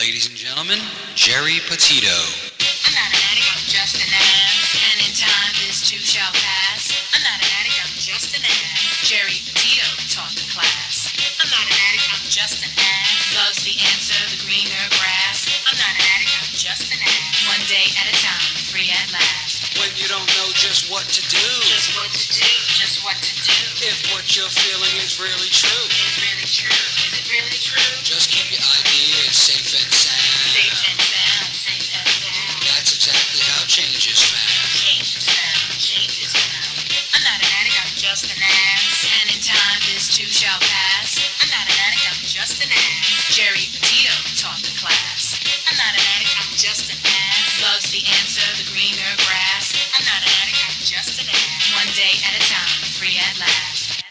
Ladies and gentlemen, Geri Petito. I'm not an addict, I'm just an ass. And in time, this too shall pass. I'm not an addict, I'm just an ass. Geri Petito taught the class. I'm not an addict, I'm just an ass. Love's the answer, the greener grass. I'm not an addict, I'm just an ass. One day at a time, free at last. When you don't know just what to do. Just what to do, just what to do. If what you're feeling is really true. Is really true, is it really true? Just keep your ideas safe and sound. Safe and sound, safe and sound. That's exactly how change is found. Change is found, change is found. I'm not an addict, I'm just an ass. And in time, this too shall pass. I'm not an addict, I'm just an ass. Geri Petito taught the class. I'm not an addict, I'm just an ass. Love's the answer, the greener grass. I'm not an addict, I'm just an ass. One day at a time, free at last.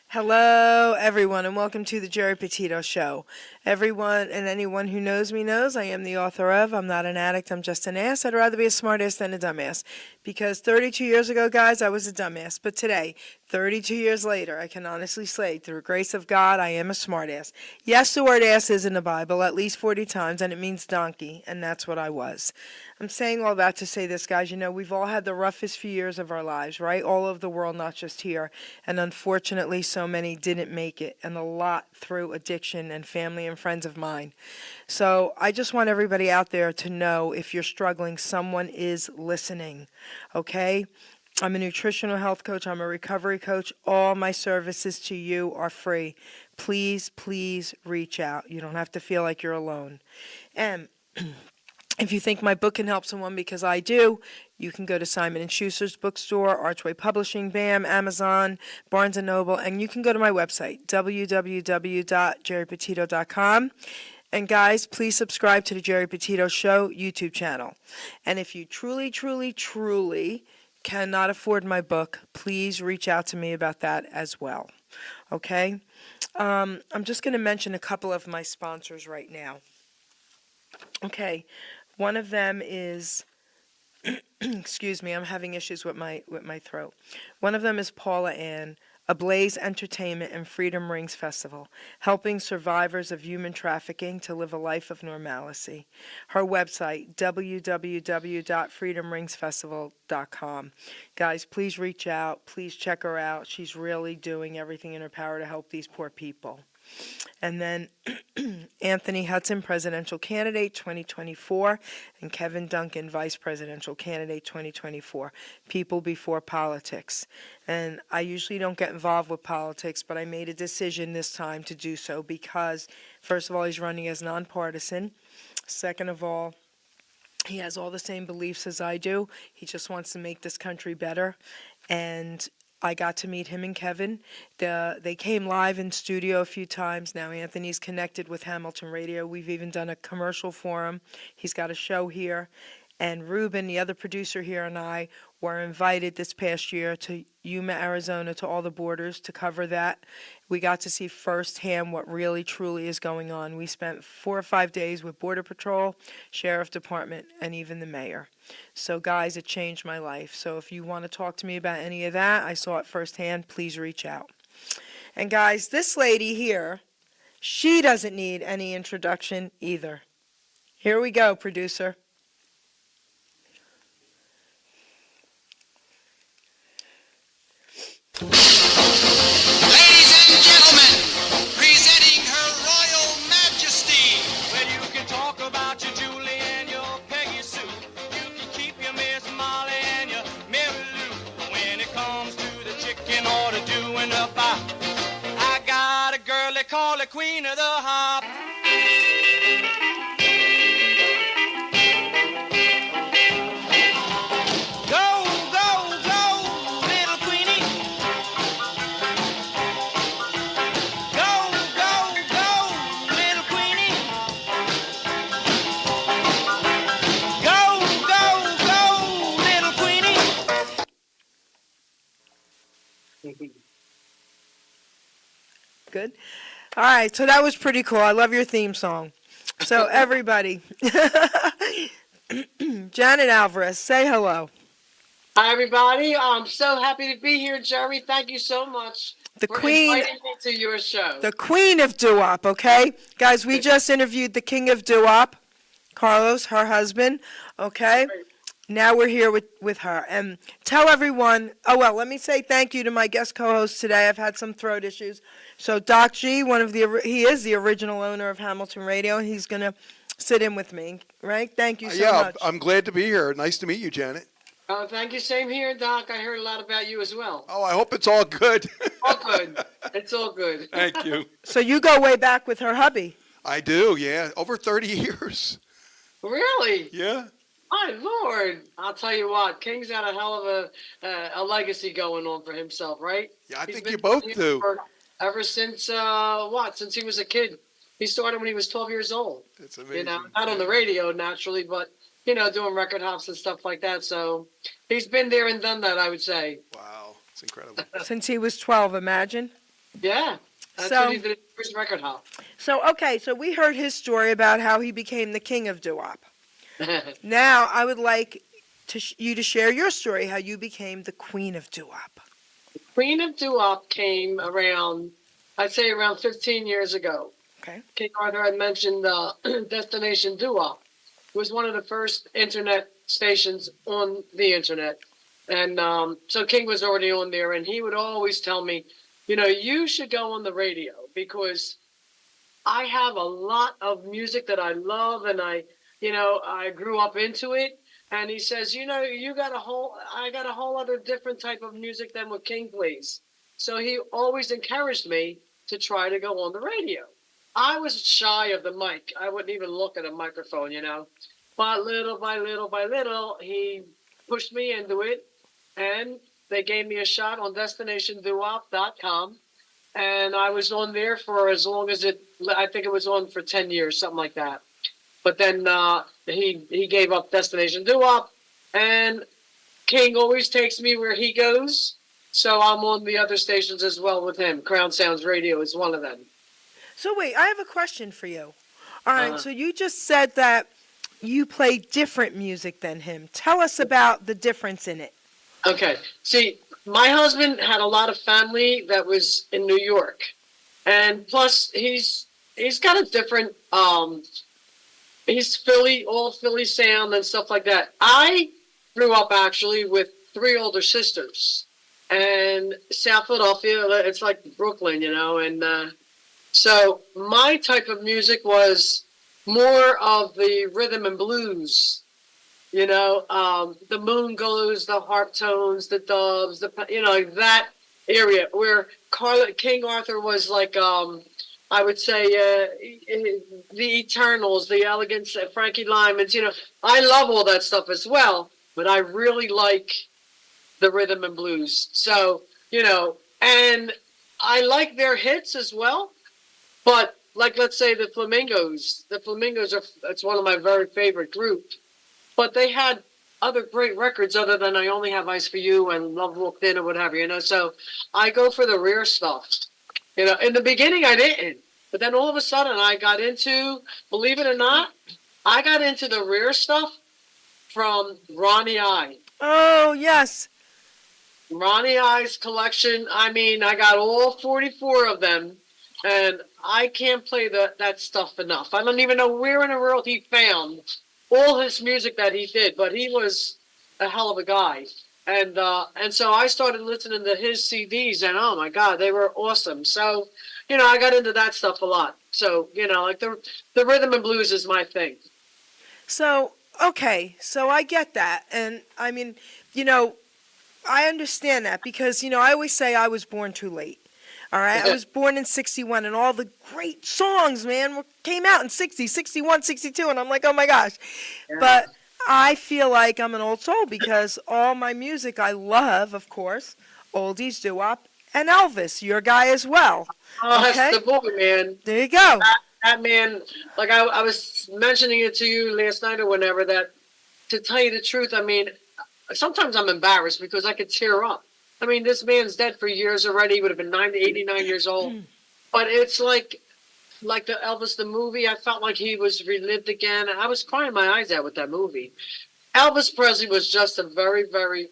Hello, everyone, and welcome to the Geri Petito Show. Everyone and anyone who knows me knows I am the author of I'm Not an Addict, I'm Just an Ass. I'd rather be a smartass than a dumbass. Because 32 years ago, guys, I was a dumbass. But today, 32 years later, I can honestly say, through the grace of God, I am a smartass. Yes, the word ass is in the Bible at least 40 times, and it means donkey, and that's what I was. I'm saying all that to say this, guys. You know, we've all had the roughest few years of our lives, right? All over the world, not just here. And unfortunately, so many didn't make it, and a lot through addiction and family and friends of mine. So I just want everybody out there to know if you're struggling, someone is listening, okay? I'm a nutritional health coach. I'm a recovery coach. All my services to you are free. Please, please reach out. You don't have to feel like you're alone. And if you think my book can help someone, because I do, you can go to Simon & Schuster's bookstore, Archway Publishing, BAM, Amazon, Barnes & Noble, and you can go to my website, www.geripetito.com. And guys, please subscribe to the Geri Petito Show YouTube channel. And if you truly, truly, truly cannot afford my book, please reach out to me about that as well. Okay? I'm just going to mention a couple of my sponsors right now. Okay. One of them is, excuse me, I'm having issues with my throat. One of them is Paula Ann, Ablaze Entertainment and Freedom Rings Festival, helping survivors of human trafficking to live a life of normalcy. Her website, www.freedomringsfestival.com. Guys, please reach out. Please check her out. She's really doing everything in her power to help these poor people. And then Anthony Hudson, presidential candidate 2024, and Kevin Duncan, vice presidential candidate 2024. People before politics. And I usually don't get involved with politics, but I made a decision this time to do so because, first of all, he's running as nonpartisan. Second of all, he has all the same beliefs as I do. He just wants to make this country better. And I got to meet him and Kevin. They came live in studio a few times. Now Anthony's connected with Hamilton Radio. We've even done a commercial for him. He's got a show here. And Ruben, the other producer here, and I were invited this past year to Yuma, Arizona, to all the borders to cover that. We got to see firsthand what really, truly is going on. We spent 4 or 5 days with Border Patrol, Sheriff Department, and even the mayor. So, guys, it changed my life. So if you want to talk to me about any of that, I saw it firsthand, please reach out. And, guys, this lady here, she doesn't need any introduction either. Here we go, producer. Ladies and gentlemen, presenting Her Royal Majesty. Well, you can talk about your Julie and your Peggy Sue. You can keep your Miss Molly and your Mary Lou. But when it comes to the chicken or the doing up, I got a girl they call the Queen of the Hop. Good. All right, so that was pretty cool. I love your theme song. So everybody, Janet Alvarez, say hello. Hi, everybody. I'm so happy to be here, Jerry. Thank you so much. The for queen, inviting me to your show. the queen of doo-wop, okay? Guys, we just interviewed the king of doo-wop, Carlos, her husband, okay? Now we're here with her. And tell everyone, oh, well, let me say thank you to my guest co-host today. I've had some throat issues. So Doc G, he is the original owner of Hamilton Radio, and he's going to sit in with me, right? Thank you so much. I'm glad to be here. Nice to meet you, Janet. Oh, thank you. Same here, Doc. I heard a lot about you as well. Oh, I hope it's all good. All good. It's all good. Thank you. So you go way back with her hubby. I do, yeah. Over 30 years. Really? Yeah. My Lord. I'll tell you what. King's got a hell of a legacy going on for himself, right? Yeah, I He's think been you both doing it do. Ever since, since he was a kid. He started when he was 12 years old. It's amazing. You know, not on the radio, naturally, but, doing record hops and stuff like that. So he's been there and done that, I would say. Wow, it's incredible. Since he was 12, imagine. Yeah. That's So- what he did his first record hop. So, okay, so we heard his story about how he became the king of doo-wop. Now, I would like you to share your story, how you became the queen of doo-wop. Queen of Doo-Wop came around, I'd say around 15 years ago. Okay. King Arthur had mentioned Destination Doo-Wop. It was one of the first internet stations on the internet. And so King was already on there, and he would always tell me, you should go on the radio because I have a lot of music that I love, and I grew up into it. And he says, I got a whole other different type of music than what King plays. So he always encouraged me to try to go on the radio. I was shy of the mic. I wouldn't even look at a microphone, But little by little by little, he pushed me into it. And they gave me a shot on DestinationDoWop.com. And I was on there for as long as I think it was on for 10 years, something like that. But then he gave up Destination Doo-Wop, and King always takes me where he goes. So I'm on the other stations as well with him. Crown Sounds Radio is one of them. So wait, I have a question for you. All right, so you just said that you play different music than him. Tell us about the difference in it. Okay. See, my husband had a lot of family that was in New York. And plus, he's got a different... he's all Philly sound and stuff like that. I grew up actually with 3 older sisters, and South Philadelphia, it's like Brooklyn, and so my type of music was more of the rhythm and blues, the moon glows, the harp tones, the doves, that area where King Arthur was like, I would say the Eternals, the Elegance, Frankie Lyman's, I love all that stuff as well, but I really like the rhythm and blues. So, and I like their hits as well, but like, let's say the Flamingos it's one of my very favorite groups, but they had other great records other than I Only Have Eyes for You and Love Walked In or whatever, so I go for the rare stuff. In the beginning I didn't, but then all of a sudden I got into, believe it or not, I got into the rare stuff from Ronnie I. Oh, yes. Ronnie I's collection, I got all 44 of them, and I can't play that stuff enough. I don't even know where in the world he found all his music that he did, but he was a hell of a guy. And so I started listening to his CDs, and oh my God, they were awesome. So, I got into that stuff a lot. So, like the rhythm and blues is my thing. So, okay, so I get that. And I understand that because, I always say I was born too late. All right, I was born in 61, and all the great songs, man, came out in 60, 61, 62, and I'm like, oh my gosh. Yeah. But I feel like I'm an old soul because all my music I love, of course, oldies, doo-wop, and Elvis, your guy as well. Oh, okay? That's the boy, man. There you go. That man, like I was mentioning it to you last night or whenever, that to tell you the truth, sometimes I'm embarrassed because I could tear up. This man's dead for years already. He would have been 89 years old. But it's like the Elvis, the movie, I felt like he was relived again. I was crying my eyes out with that movie. Elvis Presley was just a very, very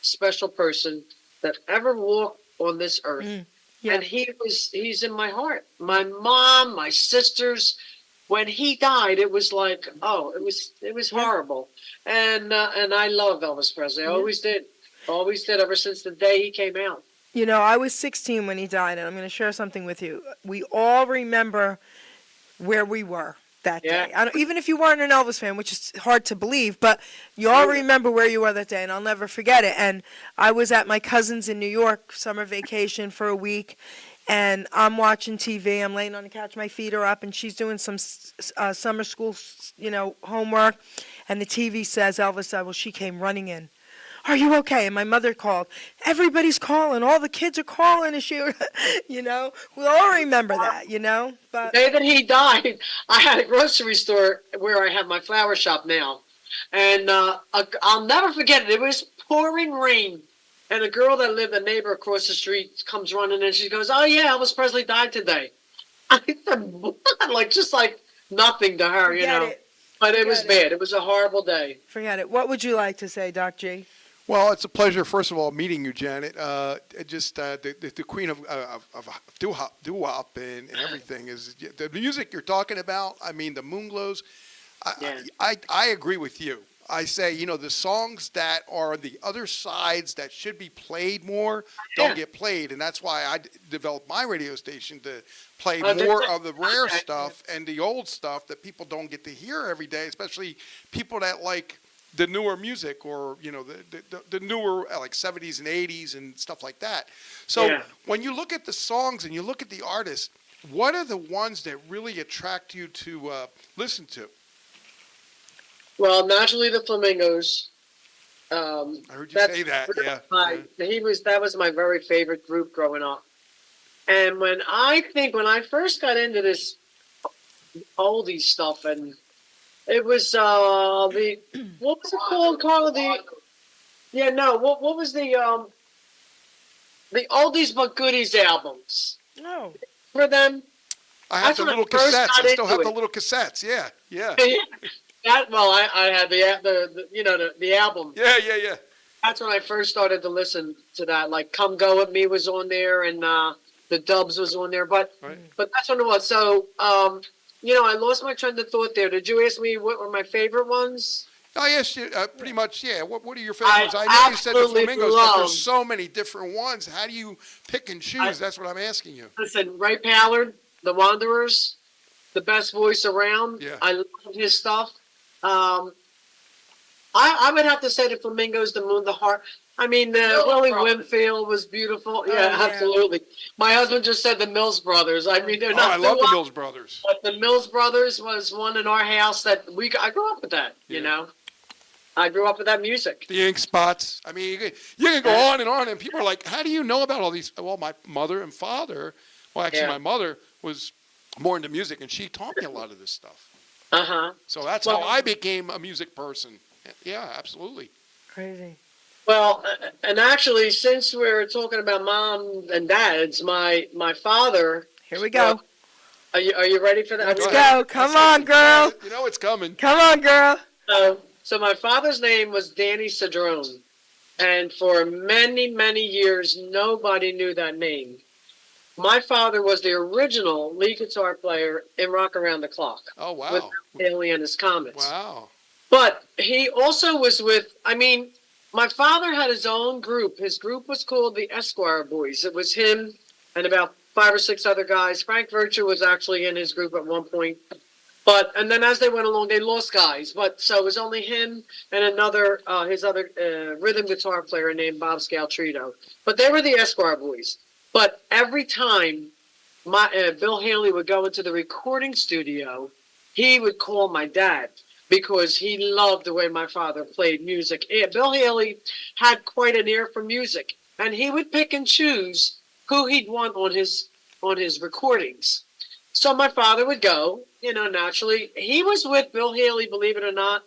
special person that ever walked on this earth. Yeah. And he's in my heart. My mom, my sisters. When he died, it was like, oh, it was horrible. And I love Elvis Presley. I always did. Always did ever since the day he came out. You know, I was 16 when he died, and I'm going to share something with you. We all remember where we were that Yeah. day. Even if you weren't an Elvis fan, which is hard to believe, but you all remember where you were that day, and I'll never forget it. And I was at my cousin's in New York, summer vacation for a week, and I'm watching TV. I'm laying on the couch, my feet are up, and she's doing some summer school, homework, and the TV says Elvis died. Well, she came running in. Are you okay? And my mother called. Everybody's calling. All the kids are calling. And she, we all remember that, But The day that he died, I had a grocery store where I have my flower shop now. And I'll never forget it. It was pouring rain. And a girl that lived, a neighbor across the street, comes running in. She goes, "Oh, yeah, Elvis Presley died today." I said, "What?" Just like nothing to her, forget it. But it was Forget it. bad. It was a horrible day. Forget it. What would you like to say, Doc G? Well, it's a pleasure, first of all, meeting you, Janet. The queen of doo-wop and everything is the music you're talking about. I mean, the Moonglows. Yeah. I agree with you. I say, the songs that are the other sides that should be played more don't Yeah. get played, and that's why I developed my radio station to play Oh, more that's- of the rare okay. stuff and the old stuff that people don't get to hear every day, especially people that like the newer music or the newer like 70s and 80s and stuff like that. So Yeah. when you look at the songs and you look at the artists, what are the ones that really attract you to listen to? Well, naturally, the Flamingos. I heard you That's say that. Yeah. That was my very favorite group growing up. And when I first got into this oldie stuff, and it was what was it called, Carla? What was the oldies but goodies albums? No. For them, I have That's the when I little first cassettes. got I still have into the it. little cassettes. Yeah. Yeah. I had the album. Yeah. That's when I first started to listen to that. Like "Come Go With Me" was on there, and the Dubs was on there. But Right. that's what it was. So I lost my train of thought there. Did you ask me what were my favorite ones? I asked you pretty much. Yeah. What are your I favorite ones? I know you said the absolutely Flamingos, but love- there's so many different ones. How do you pick and choose? That's what I'm asking you. Listen, Ray Pallard, The Wanderers, the best voice around. Yeah. I love his stuff. I would have to say the Flamingos, the Moon, the Heart. I mean, Willie Winfield was beautiful. Yeah, yeah. absolutely. My husband just said the Mills Brothers. I mean, they're Oh, not. I love the doo-wop, Mills Brothers. But the Mills Brothers was one in our house that I grew up with that. Yeah. I grew up with that music. The Ink Spots. I mean, you can go on, and people are like, "How do you know about all these?" Well, my mother and father. Well, actually, Yeah. my mother was more into music, and she taught me a lot of this stuff. So that's Well- how I became a music person. Yeah, absolutely. Crazy. Well, and actually, since we're talking about mom and dads, my father. Here we go. Are you ready for that? Let's Go go. ahead. Come on, girl. You know it's coming. Come on, girl. So my father's name was Danny Cedrone, and for many, many years, nobody knew that name. My father was the original lead guitar player in Rock Around the Clock Oh with wow! Haley and his Comets. Wow. But he also was my father had his own group. His group was called the Esquire Boys. It was him and about 5 or 6 other guys. Frank Virtue was actually in his group at one point. And then as they went along, they lost guys. So it was only him and another, his other rhythm guitar player named Bob Scaltrito. But they were the Esquire Boys. But every time Bill Haley would go into the recording studio, he would call my dad because he loved the way my father played music. Bill Haley had quite an ear for music, and he would pick and choose who he'd want on his recordings. So my father would go, naturally. He was with Bill Haley, believe it or not,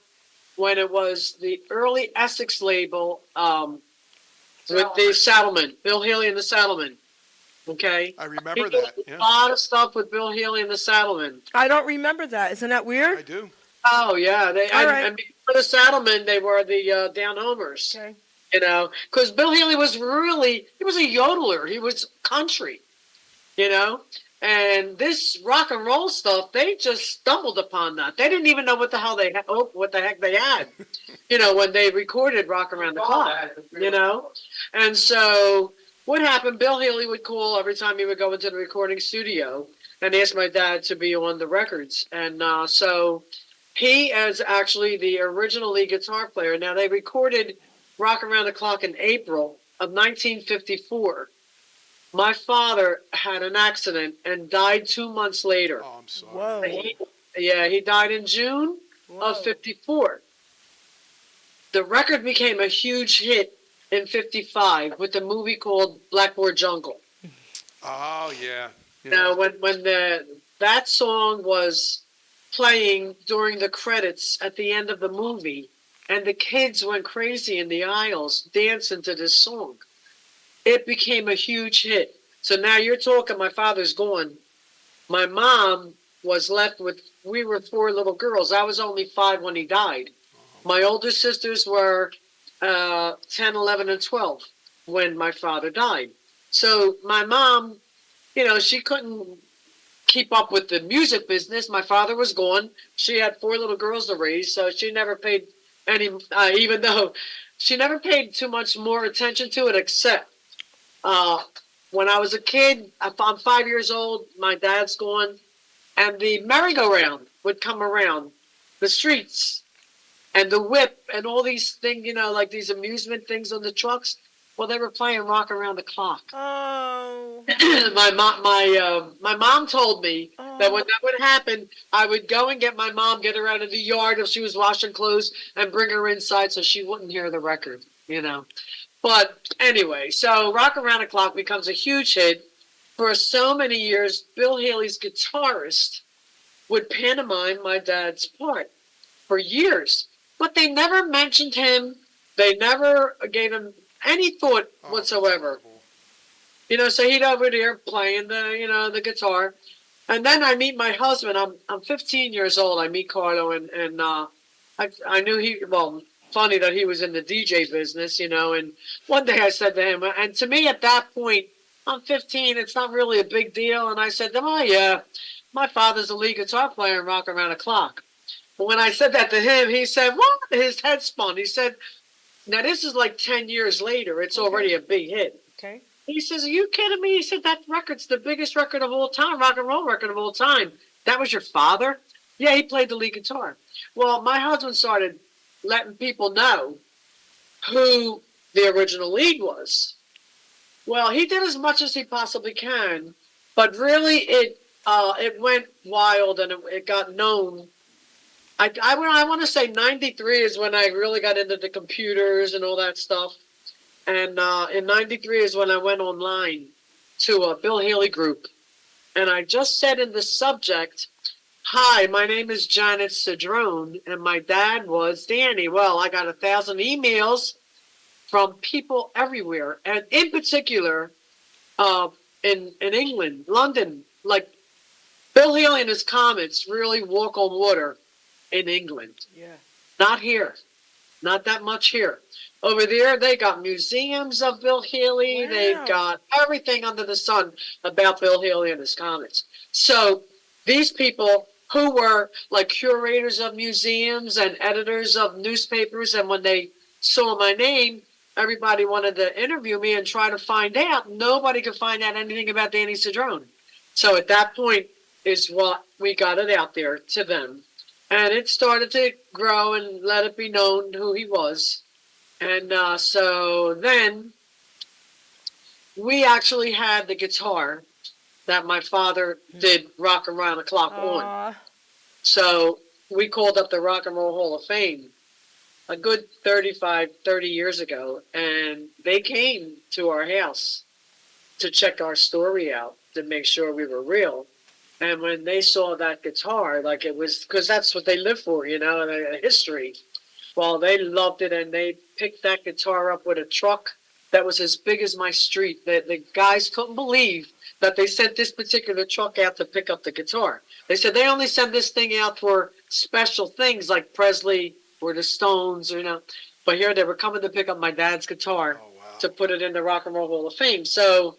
when it was the early Essex label with the Saddlemen, Bill Haley and the Saddlemen. Okay? I remember He did that. a Yeah, lot of stuff with Bill Haley and the Saddlemen. I don't remember that. Isn't that I weird? do. Oh, yeah. All right. And before the Saddlemen, they were the Down Homers. Okay. Because Bill Haley was he was a yodeler. He was country. you know. And this rock and roll stuff, they just stumbled upon that. They didn't even know what the hell what the heck they had, when they recorded "Rock Around the Clock," And so what happened? Bill Haley would call every time he would go into the recording studio and ask my dad to be on the records, and so he is actually the original lead guitar player. Now they recorded "Rock Around the Clock" in April of 1954. My father had an accident and died 2 months later. Oh, I'm sorry. Whoa. He died in June of 54. The record became a huge hit in 55 with a movie called Blackboard Jungle. Oh, yeah. Now, when that song was playing during the credits at the end of the movie, and the kids went crazy in the aisles dancing to this song, it became a huge hit. So now you're talking, my father's gone. My mom was left with, we were 4 little girls. I was only 5 when he died. My older sisters were 10, 11, and 12 when my father died. So my mom, she couldn't keep up with the music business. My father was gone. She had 4 little girls to raise, so she never paid any, even though she never paid too much more attention to it, except when I was a kid. I'm 5 years old, my dad's gone, and the merry-go-round would come around the streets, and the whip, and all these things, like these amusement things on the trucks. Well, they were playing "Rock Around the Clock." Oh. My mom told me that when that would happen, I would go and get my mom, get her out of the yard if she was washing clothes, and bring her inside so she wouldn't hear the record, But anyway, so "Rock Around the Clock" becomes a huge hit. For so many years, Bill Haley's guitarist would pantomime my dad's part for years. But they never mentioned him. They never gave him any thought whatsoever. So he'd over there playing the guitar. And then I meet my husband. I'm 15 years old. I meet Carlo, and I knew funny that he was in the DJ business, and one day I said to him, and to me at that point, I'm 15, it's not really a big deal. And I said to him, oh yeah, my father's a lead guitar player in "Rock Around the Clock." But when I said that to him, he said, what? His head spun. He said, now this is like 10 years later. It's already a big hit. Okay. He says, are you kidding me? He said, that record's the biggest record of all time, rock and roll record of all time. That was your father? Yeah, he played the lead guitar. Well, my husband started letting people know who the original lead was. Well, he did as much as he possibly can, but really it went wild, and it got known. I want to say 93 is when I really got into the computers and all that stuff. And in 93 is when I went online to a Bill Haley group. And I just said in the subject, hi, my name is Janet Cedrone, and my dad was Danny. Well, I got 1,000 emails from people everywhere. And in particular, in England, London, like Bill Haley and his comments really walk on water in England. Yeah. Not here. Not that much here. Over there, they got museums of Bill Haley. Wow. They've got everything under the sun about Bill Haley and his comments. So these people who were like curators of museums and editors of newspapers, and when they saw my name, everybody wanted to interview me and try to find out. Nobody could find out anything about Danny Cedrone. So at that point is what we got it out there to them. And it started to grow and let it be known who he was. And so then we actually had the guitar that my father did "Rock Around the Clock" on. So we called up the Rock and Roll Hall of Fame a good 30 years ago, and they came to our house to check our story out to make sure we were real. And when they saw that guitar, like it was, because that's what they live for, the history. Well, they loved it, and they picked that guitar up with a truck that was as big as my street. The guys couldn't believe that they sent this particular truck out to pick up the guitar. They said they only send this thing out for special things like Presley or the Stones, But here they were coming to pick up my dad's guitar to put it in the Rock and Roll Hall of Fame. So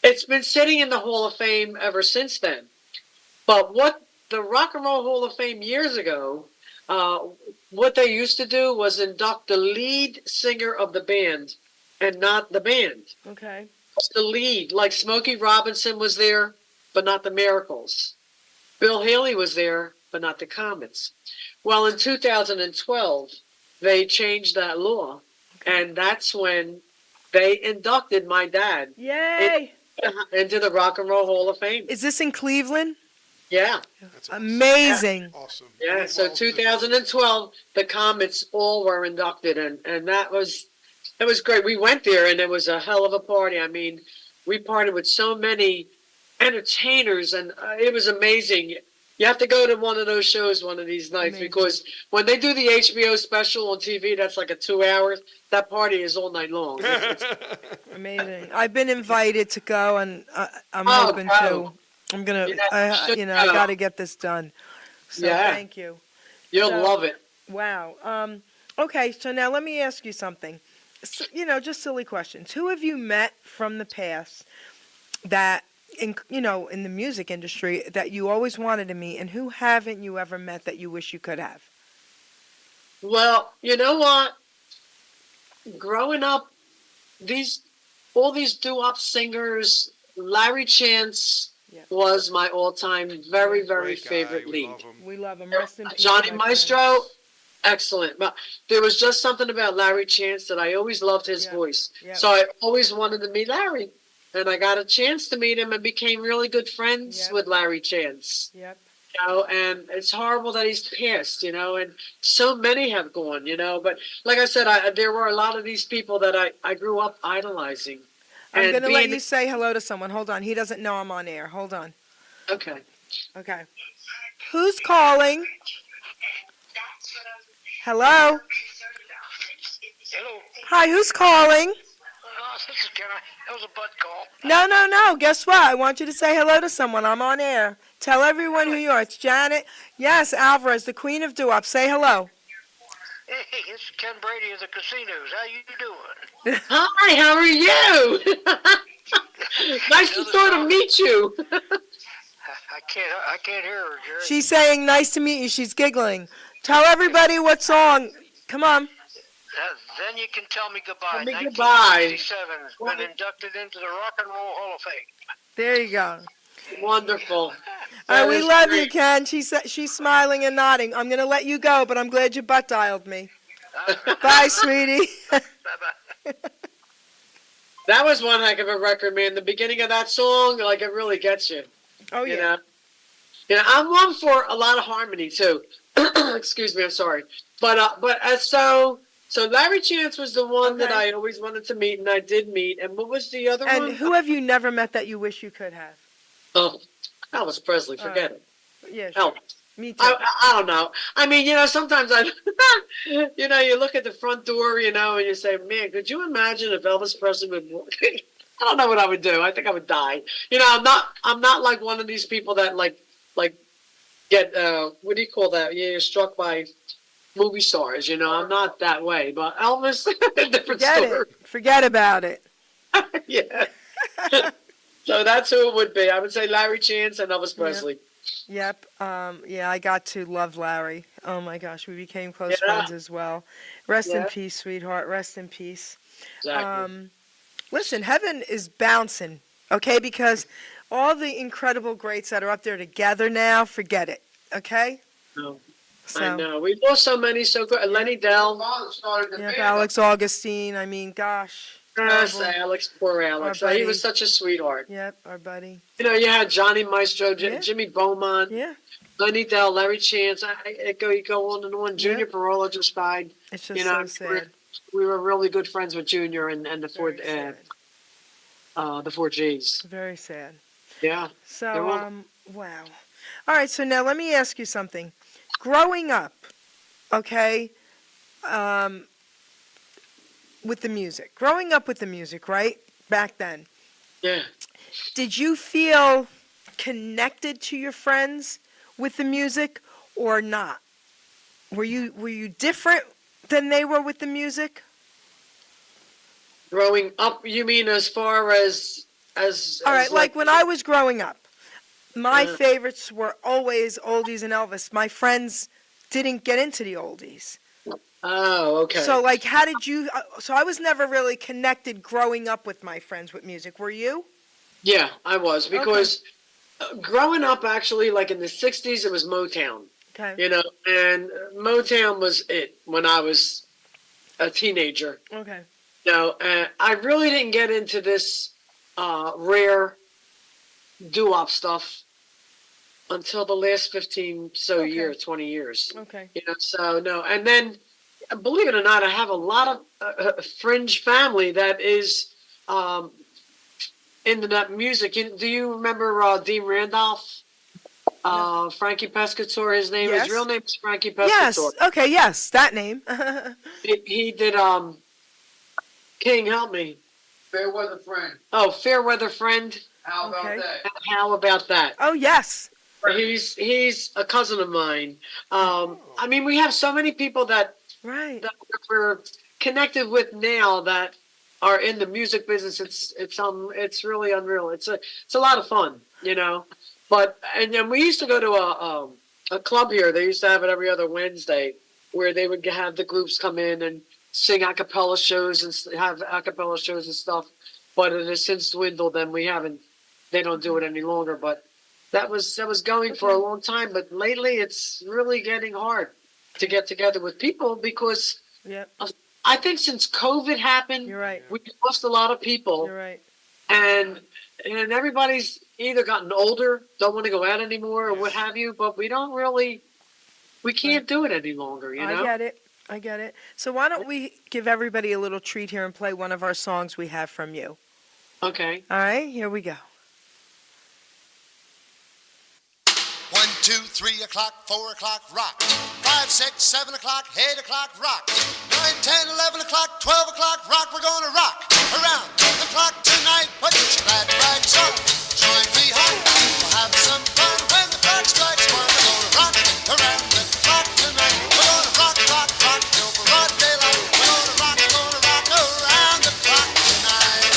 It's been sitting in the Hall of Fame ever since then. But what the Rock and Roll Hall of Fame years ago, uh, what they used to do was induct the lead singer of the band and not the band. Okay. It's the lead. Like Smokey Robinson was there, but not the Miracles. Bill Haley was there, but not the Comets. Well, in 2012, they changed that law, and that's when they inducted my dad Yay! into the Rock and Roll Hall of Fame. Is this in Cleveland? Yeah, That's awesome. Amazing. Awesome. yeah. So Well, 2012, the Comets all were inducted, and that was great. We went there, and it was a hell of a party. I mean, we partied with so many entertainers, and it was amazing. You have to go to one of those shows one of these nights Amazing. because when they do the HBO special on TV, that's like a 2 hours. That party is all night long. Amazing. I've been invited to go, and I'm Oh, hoping go. to. I'm gonna. Yeah, I, should you know, I go. got to get this done. So Yeah. thank you. You'll So- love it. Wow. Okay. So now let me ask you something. You know, just silly questions. Who have you met from the past that, in the music industry, that you always wanted to meet, and who haven't you ever met that you wish you could have? Well, you know what? Growing up, all these doo-wop singers, Larry Chance Yeah. was my all-time very, very great guy. favorite We lead. love him. We love him. Rest in peace. Johnny my Maestro, friend. excellent. But there was just something about Larry Chance that I always loved his Yeah. voice. Yeah. So I always wanted to meet Larry. And I got a chance to meet him and became really good friends Yep. with Larry Chance. Yep. And it's horrible that he's passed, and so many have gone, but like I said, there were a lot of these people that I grew up idolizing. I'm And going to let being- you say hello to someone. Hold on. He doesn't know I'm on air. Hold on. Okay. Okay. Who's calling? Hello? Hello. Hi, who's calling? Oh, this is Ken. That was a butt call. No. Guess what? I want you to say hello to someone. I'm on air. Tell everyone who you are. It's Janet. Yes, Alvarez, the queen of doo-wop. Say hello. Hey, it's Ken Brady of the casinos. How you doing? Hi, how are you? Nice to sort of meet you. I can't hear her, Jerry. She's saying nice to meet you. She's giggling. Tell everybody what song. Come on. Then you can tell me goodbye. Tell me goodbye. 1967 has been inducted into the Rock and Roll Hall of Fame. There you go. Wonderful. All right, we is love you, great. Ken. She's smiling and nodding. I'm going to let you go, but I'm glad you butt dialed me. Bye, sweetie. Bye-bye. That was one heck of a record, man. The beginning of that song, like, it really gets you. Oh, You yeah. know, I'm one for a lot of harmony too. Excuse me, I'm sorry. But so Larry Chance was the one that Okay. I always wanted to meet, and I did meet. And what was the other one? And who have you never met that you wish you could have? Oh, Elvis Presley. Forget it. Yeah, sure. Elvis. Me too. I don't know. I mean, sometimes you look at the front door, and you say, man, could you imagine if Elvis Presley would walk? I don't know what I would do. I think I would die. I'm not like one of these people that like get what do you call that? You're struck by movie stars. I'm not that way. But Elvis, different Forget story. it. Forget about it. Yeah. So that's who it would be. I would say Larry Chance and Elvis Presley. Yep. Yeah, I got to love Larry. Oh my gosh, we became close Yeah. friends as well. Rest in Yeah. peace, sweetheart. Rest in peace. Exactly. Listen, heaven is bouncing, okay? Because all the incredible greats that are up there together now, forget it, okay? No. So, I know. We lost so many so good. Lenny Dell. yep, Alex Augustine. I mean, gosh. Yes, terrible. Alex, poor Alex. Our He buddy. was such a sweetheart. Yep, our buddy. You had Johnny Maestro, Yeah. Jimmy Beaumont, Yeah, Lenny Dell, Larry Chance. You go on and on. Junior Parola just died. it's just You know, so sad. We were really good friends with Junior and the four Very sad. the 4Gs. Very sad. Yeah. So, They're all- wow. All right, so now let me ask you something. Growing up, okay, with the music, right? Back then, Yeah. did you feel connected to your friends with the music or not? Were you different than they were with the music? Growing up, you mean as far as All right, like when I was growing up, my Yeah. favorites were always oldies and Elvis. My friends didn't get into the oldies. Oh, okay. So, like, how did you? So, I was never really connected growing up with my friends with music. Were you? Yeah, I was because growing up, actually, like in the '60s, it was Motown. Okay. You know, and Motown was it when I was a teenager. Okay. You know, I really didn't get into this rare doo-wop stuff until the last 15 Okay. years, 20 years. Okay. You know, so no, and then believe it or not, I have a lot of fringe family that is into that music. Do you remember Dean Randolph? Frankie Pescatore, his name. Yes. His real name is Frankie Yes. Pescatore. Okay. Yes, that name. He did King, help me. Fairweather Friend. Oh, Fairweather Friend. How about Okay. that? How about that? Oh yes. He's a cousin of mine. I mean, we have so many people that Right. we're connected with now that are in the music business. It's really unreal. It's a lot of fun, you know. But and then we used to go to a club here. They used to have it every other Wednesday, where they would have the groups come in and sing a cappella shows and have a cappella shows and stuff. But it has since dwindled, and they don't do it any longer. But that was going for a long time. But lately, it's really getting hard to get together with people because Yep. I think since COVID happened, You're right. we lost a lot of people, You're right. and everybody's either gotten older, don't want to go out anymore, or what have you. But we can't do it any longer, you know. I get it. I get it. So why don't we give everybody a little treat here and play one of our songs we have from you? Okay. All right, here we go. 1, 2, 3 o'clock, 4 o'clock, rock. 5, 6, 7 o'clock, 8 o'clock, rock. 9, 10, 11 o'clock, 12 o'clock, rock. We're gonna rock around the clock tonight. Put your glad rags on, join me home. We'll have some fun when the clock strikes 1. We're gonna rock around the clock tonight. We're gonna rock, rock, rock till broad daylight. We're gonna rock around the clock tonight.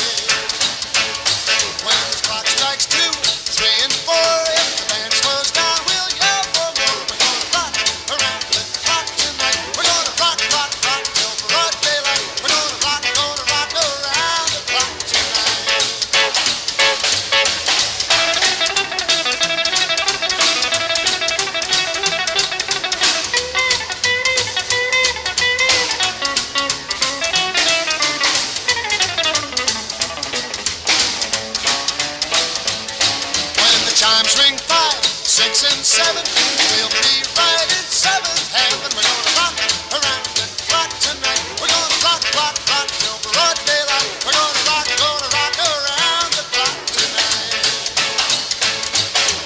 When the clock strikes 2, 3, and 4, if the band slows down, we'll yell for more. We're gonna rock around the clock tonight. We're gonna rock, rock, rock till broad daylight. We're gonna rock around the clock tonight. When the chimes ring 5, 6, and 7, we'll be right in 7th heaven. We're gonna rock around the clock tonight. We're gonna rock, rock, rock till broad daylight. We're gonna rock around the clock tonight.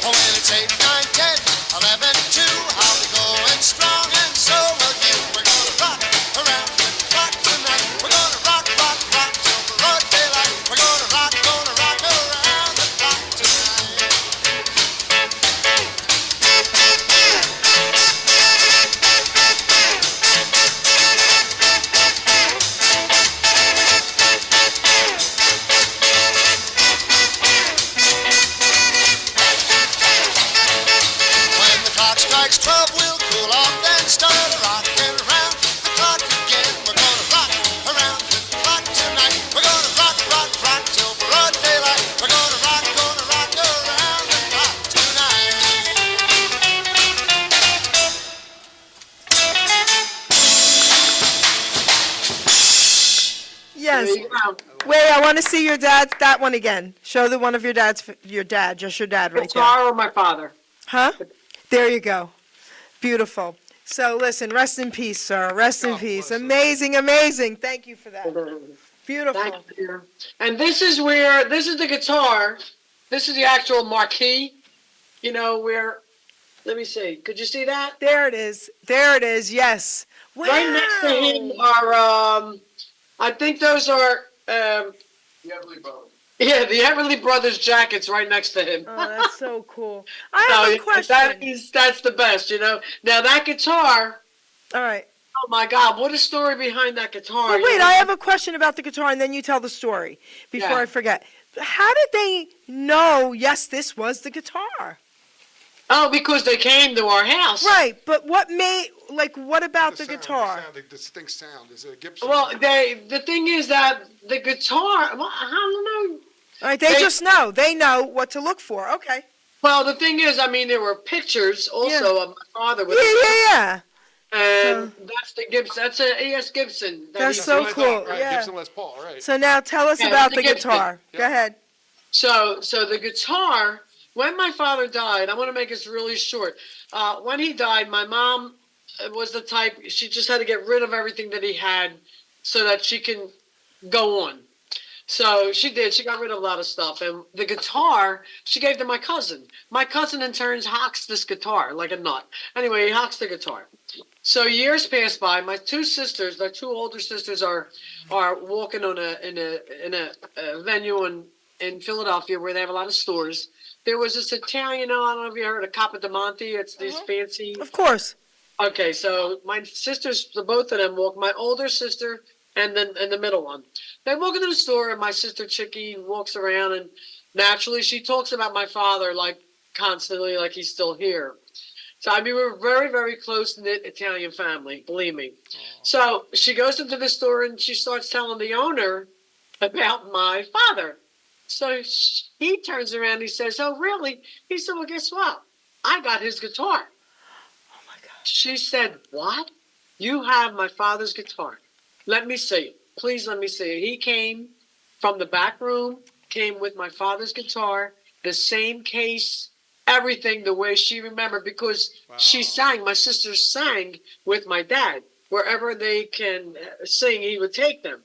Oh, when it's 8, 9, 10, 11, 2, I'll be going strong, and so will you. We're gonna rock around the clock tonight. We're gonna rock, rock, rock till broad daylight. We're gonna rock around the clock tonight. When the clock strikes 12, we'll cool off, then start rocking around the clock again. We're gonna rock around the clock tonight. We're gonna rock, rock, rock till broad daylight. We're gonna rock around the clock tonight. Yes. There you go. Wait, I want to see your dad. That one again. Show the one of your dad's. Your dad, just your dad, right there. Guitar or my father? Huh? There you go. Beautiful. So listen, rest in peace, sir. Rest in peace. Amazing, amazing. Thank you for that. Beautiful. Thank you. And this is the guitar. This is the actual marquee. You know, let me see. Could you see that? There it is. There it is. Yes. Wow. Right next to him are, I think those are, The Everly Brothers. yeah, the Everly Brothers jackets right next to him. Oh, that's so cool. I have a So, question. that's the best, you know. Now that guitar, All right. oh my God, what a story behind that guitar. Well, you wait, know? I have a question about the guitar, and then you tell the story before Yeah. I forget. how did they know, yes, this was the guitar? Oh, because they came to our house. Right, but what about the sound, guitar? The distinct sound. Is it a Gibson? Well, the thing is that the guitar, well, I don't know. All right, they just know. They know what to look for. Okay. Well, the thing is, I mean, there were pictures also of my father with Yeah. and that's the Gibson. That's a ES Gibson. That's so cool. Right, Yeah. Gibson Les Paul, right. So now tell us Yeah, about the the Gibson. guitar. Yeah. Go ahead. So the guitar, when my father died, I want to make this really short. When he died, my mom was the type, she just had to get rid of everything that he had so that she can go on. So she did. She got rid of a lot of stuff. And the guitar, she gave to my cousin. My cousin, in turn, hawks this guitar like a nut. Anyway, he hawks the guitar. So years pass by. My two sisters, my two older sisters, are walking in a venue in Philadelphia where they have a lot of stores. There was this Italian, I don't know if you heard of Capodimonte. It's these fancy. Of course. Okay, so my sisters, the both of them walk. My older sister and the middle one. They walk into the store, and my sister Chicky walks around, and naturally she talks about my father like constantly, like he's still here. So I mean, we're a very, very close knit Italian family, believe me. So she goes into the store and she starts telling the owner about my father. So he turns around and he says, "Oh, really?" He said, "Well, guess what? I got his guitar." Oh my God. She said, "What? You have my father's guitar? Let me see it. Please let me see it." He came from the back room, came with my father's guitar, the same case, everything the way she remembered, because she sang, my sisters sang with my dad. Wherever they can sing, he would take them.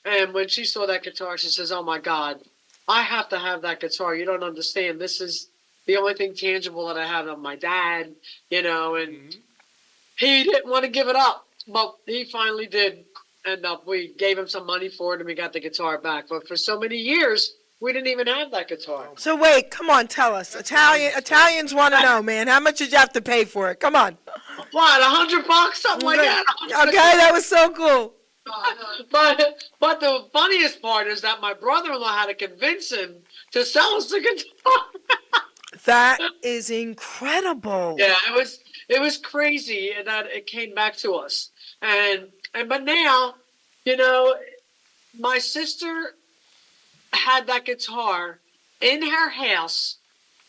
And when she saw that guitar, she says, "Oh my God, I have to have that guitar. You don't understand. This is the only thing tangible that I have of my dad," and he didn't want to give it up, but he finally did end up. We gave him some money for it and we got the guitar back. But for so many years, we didn't even have that guitar. So wait, come on, tell us. Italians want to know, man. How much did you have to pay for it? Come on. What, $100? Something like that. Okay, that was so cool. But the funniest part is that my brother-in-law had to convince him to sell us the guitar. That is incredible. Yeah, it was crazy that it came back to us. But now, my sister had that guitar in her house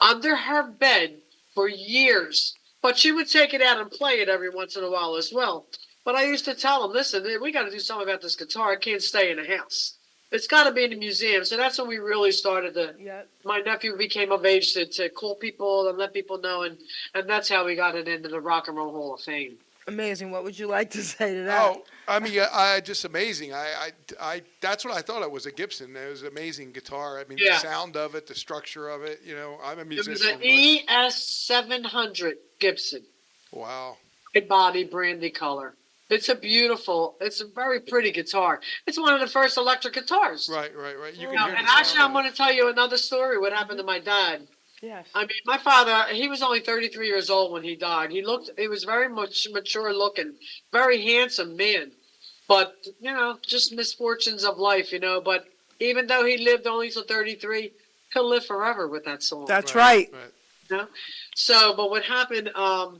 under her bed for years. But she would take it out and play it every once in a while as well. But I used to tell them, "Listen, we got to do something about this guitar. It can't stay in the house. It's got to be in the museum." So that's when we really started to. Yeah. My nephew became of age to call people and let people know, and that's how we got it into the Rock and Roll Hall of Fame. Amazing. What would you like to say to that? Oh, I mean, I just amazing. I that's what I thought it was, a Gibson. It was an amazing guitar. I mean, Yeah. the sound of it, the structure of it. I'm a It was musician. an ES 700 Gibson, Wow. big body, brandy color. It's a very pretty guitar. It's one of the first electric guitars. Right. You can No, hear and the sound actually, of I'm it. going to tell you another story. What happened to my dad? Yes. I mean, my father, he was only 33 years old when he died. He was very much mature looking, very handsome man. But, just misfortunes of life, But even though he lived only till 33, he'll live forever with that song. That's right. So, but what happened, I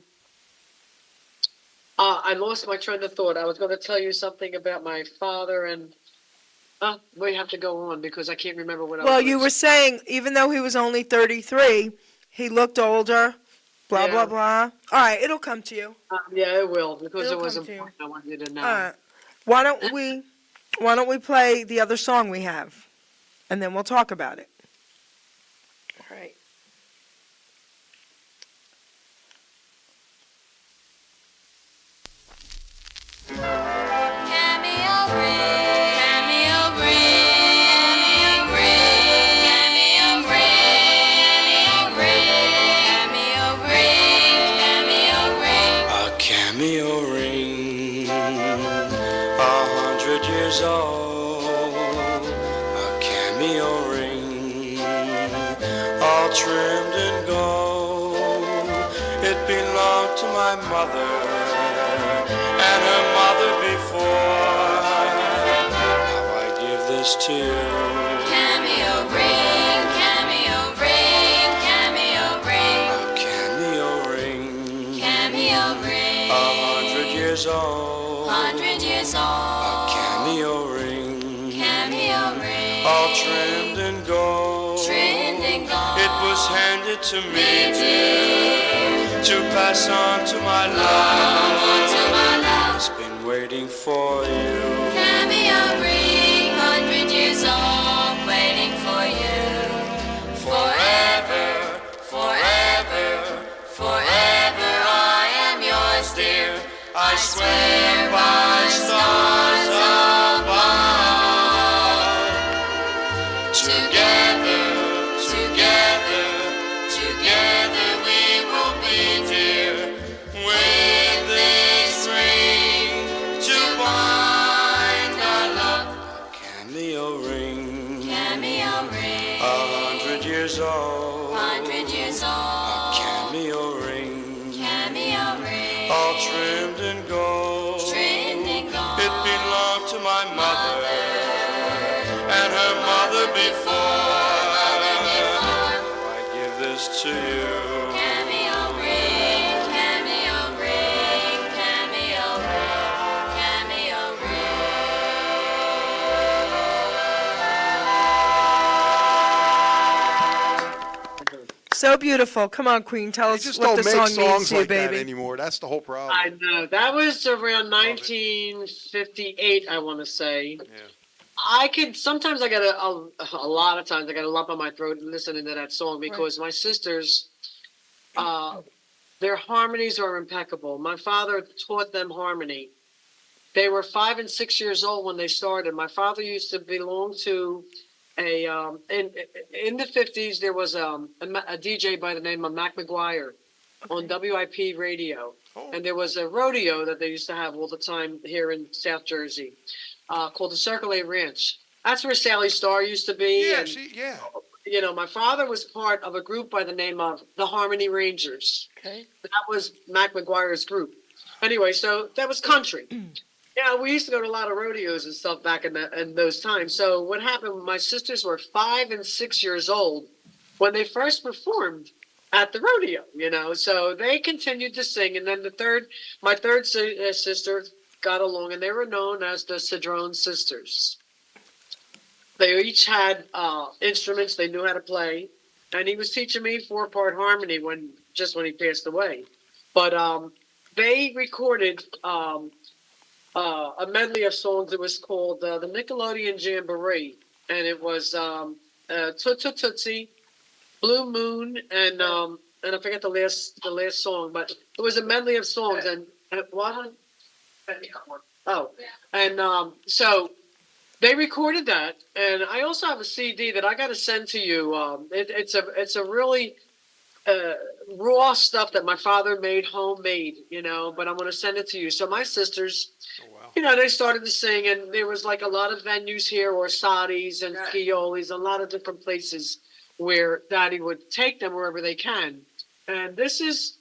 lost my train of thought. I was going to tell you something about my father and, we have to go on because I can't remember what I was Well, gonna you were saying, even though he was only 33, he looked older, blah, Yeah. blah, blah. All right, it'll come to you. Yeah, it will, because It'll it was come to you. important. I want you to know. All right. Why don't we play the other song we have, and then we'll talk about it. All right. A cameo ring, 100 years old. A cameo ring, all trimmed in gold. It belonged to my mother and her mother before. Now I give this to you. Cameo ring. 100 years old. 100 years A old. cameo ring. Cameo ring. All trimmed in gold. Trimmed in gold. It was handed to me, Me, dear, to pass on to my love. On to my love. It's been waiting for you. Cameo ring. 100 years old. Waiting for you. Forever. Forever. Forever I am yours, dear. I swear by stars above. Together, Together, together we will be, dear. with this ring to bind our love. A cameo ring. Cameo ring. 100 years old. 100 years A old. cameo ring. Cameo ring. All trimmed in gold. Trimmed in gold. It belonged to my mother and her mother before. I give this to you. Cameo ring. Cameo ring. Cameo ring. Cameo So beautiful. Come on, Queen. Tell They us just what don't the make song means songs to you, like that baby. anymore. That's the whole problem. I know. That was around 1958, I want to say. Sometimes I get a lot of times I get a lump on my throat listening to that song because my sisters, their harmonies are impeccable. My father taught them harmony. They were 5 and 6 years old when they started. My father used to belong to in the 50s, there was a DJ by the name of Mac McGuire on WIP radio. And there was a rodeo that they used to have all the time here in South Jersey called the Circle A Ranch. That's where Sally Starr used to be. Yeah, and, yeah. You know, my father was part of a group by the name of the Harmony Rangers. Okay. That was Mac McGuire's group. Anyway, so that was country. Yeah, we used to go to a lot of rodeos and stuff back in those times. So what happened, my sisters were 5 and 6 years old when they first performed at the rodeo, you know. So they continued to sing. And then my third sister got along, and they were known as the Cedrone Sisters. They each had instruments they knew how to play. And he was teaching me 4-part harmony when he passed away. But they recorded a medley of songs. It was called the Nickelodeon Jamboree, and it was Tootsie, Blue Moon, and I forget the last song, but it was a medley of songs. And what? Oh, and so they recorded that, and I also have a CD that I got to send to you. It's a really raw stuff that my father made homemade, you know, but I'm going to send it to you. So my sisters, you know, they started to sing, and there was like a lot of venues here, or Sadi's and Scioli's, a lot of different places where Daddy would take them wherever they can. And this is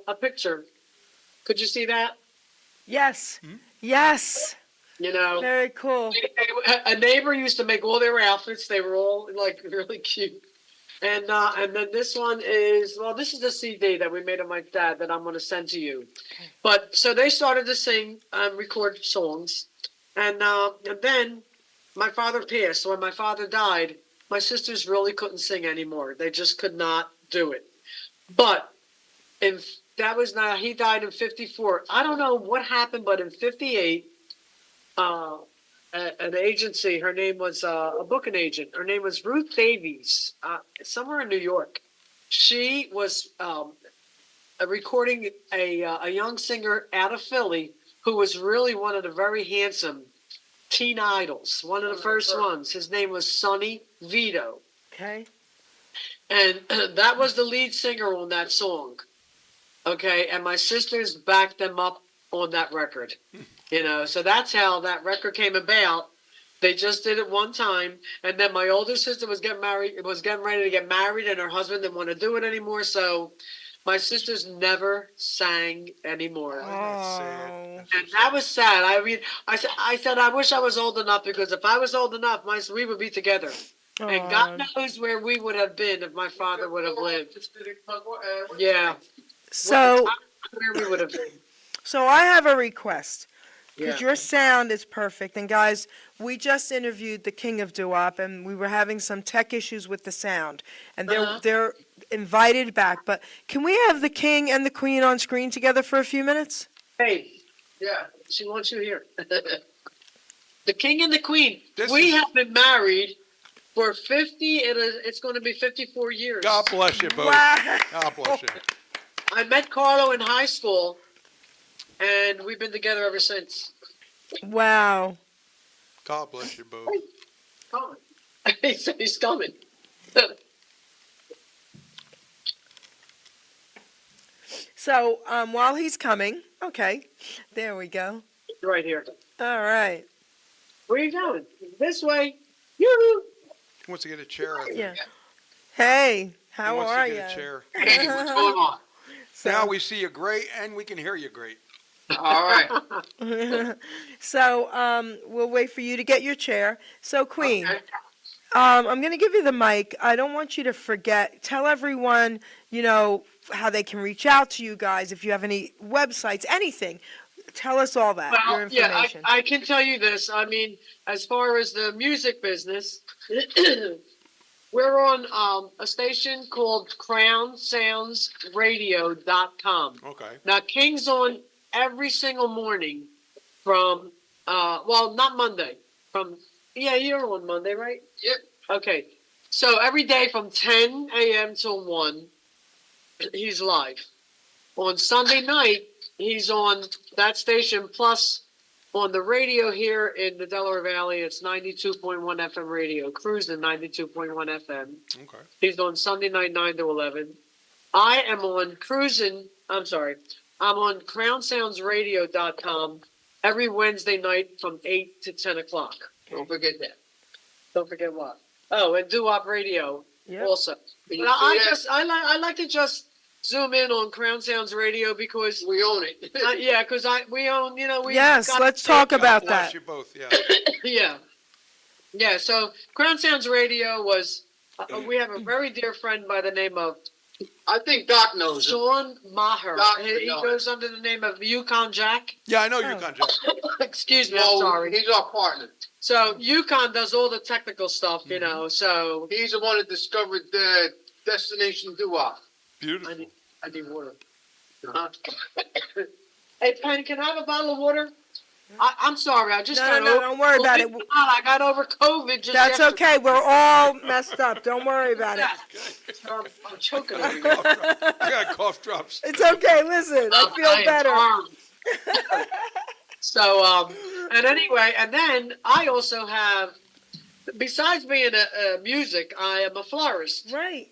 a picture. Could you see that? Yes. Yes. You know, Very cool. a neighbor used to make all their outfits. They were all like really cute. And then this one is, this is the CD that we made of my dad that I'm going to send to you. But so they started to sing and record songs. And then my father passed. So when my father died, my sisters really couldn't sing anymore. They just could not do it. But he died in 54. I don't know what happened, but in 58, an agency, her name was a booking agent. Her name was Ruth Davies, somewhere in New York. She was recording a young singer out of Philly who was really one of the very handsome teen idols, one of the first ones. His name was Sonny Vito. Okay. And that was the lead singer on that song. Okay, and my sisters backed them up on that record. You know, so that's how that record came about. They just did it one time, and then my older sister was getting ready to get married, and her husband didn't want to do it anymore. So my sisters never sang anymore. Oh. And that was sad. I mean, I said I wish I was old enough, because if I was old enough, we would be together. And God knows where we would have been if my father would have lived. Yeah. So Where we would have been. So I have a request. Because Yeah. your sound is perfect. And guys, we just interviewed the king of doo-wop, and we were having some tech issues with the sound. And they're invited back. But can we have the king and the queen on screen together for a few minutes? Hey, Yeah. she wants you here. The king and the queen. This We is- have been married for 50, it's going to be 54 years. God bless you both. Wow. God bless you. I met Carlo in high school, and we've been together ever since. Wow. God bless you both. Come on. He's coming. So while he's coming, okay, there we go. Right here. All right. Where are you going? This way. Yoo-hoo. He wants to get a chair, I think. Yeah. Hey, He how wants are to you? get a chair. Hey, what's going on? Now we see you great and we can hear you great. All right. So we'll wait for you to get your chair. So Queen, Okay. I'm going to give you the mic. I don't want you to forget. Tell everyone, how they can reach out to you guys. If you have any websites, anything, tell us all that. your Well, yeah, information. I can tell you this. I mean, as far as the music business, we're on a station called CrownSoundsRadio.com. Okay. Now, King's on every single morning from, not Monday. You're on Monday, right? Yep. Okay. So every day from 10 a.m. till 1, he's live. On Sunday night, he's on that station, plus on the radio here in the Delaware Valley, it's 92.1 FM radio, cruising 92.1 FM. Okay. He's on Sunday night, 9 to 11. I am on I'm on CrownSoundsRadio.com every Wednesday night from 8 to 10 o'clock. Don't forget that. Don't forget what? Oh, and Doo-Wop Radio Yep. also. Can you Now, see that? I like to just zoom in on Crown Sounds Radio because We own it. because we own we Yes, got- let's talk about Bless that. you both, yeah. yeah. So Crown Sounds Radio was we have a very dear friend by the name of I think Doc knows it. Sean Maher. Doc He knows. goes under the name of Yukon Jack. Yeah, I know Oh. Yukon Jack. Excuse me, I'm No, sorry. he's our partner. So Yukon does all the technical stuff, Mm-hmm. So He's the one that discovered the Destination Doo-Wop. Beautiful. I need water. Uh-huh. Hey, Penny, can I have a bottle of water? I'm sorry, I just No, got no, over. don't worry about it. I got over COVID. Just That's yesterday. okay. We're all messed up. Don't worry about it. I'm choking over here. I got cough drops. It's okay. Listen, I feel am better. armed. So, and anyway, and then I also have, besides being a music, I am a florist. Right.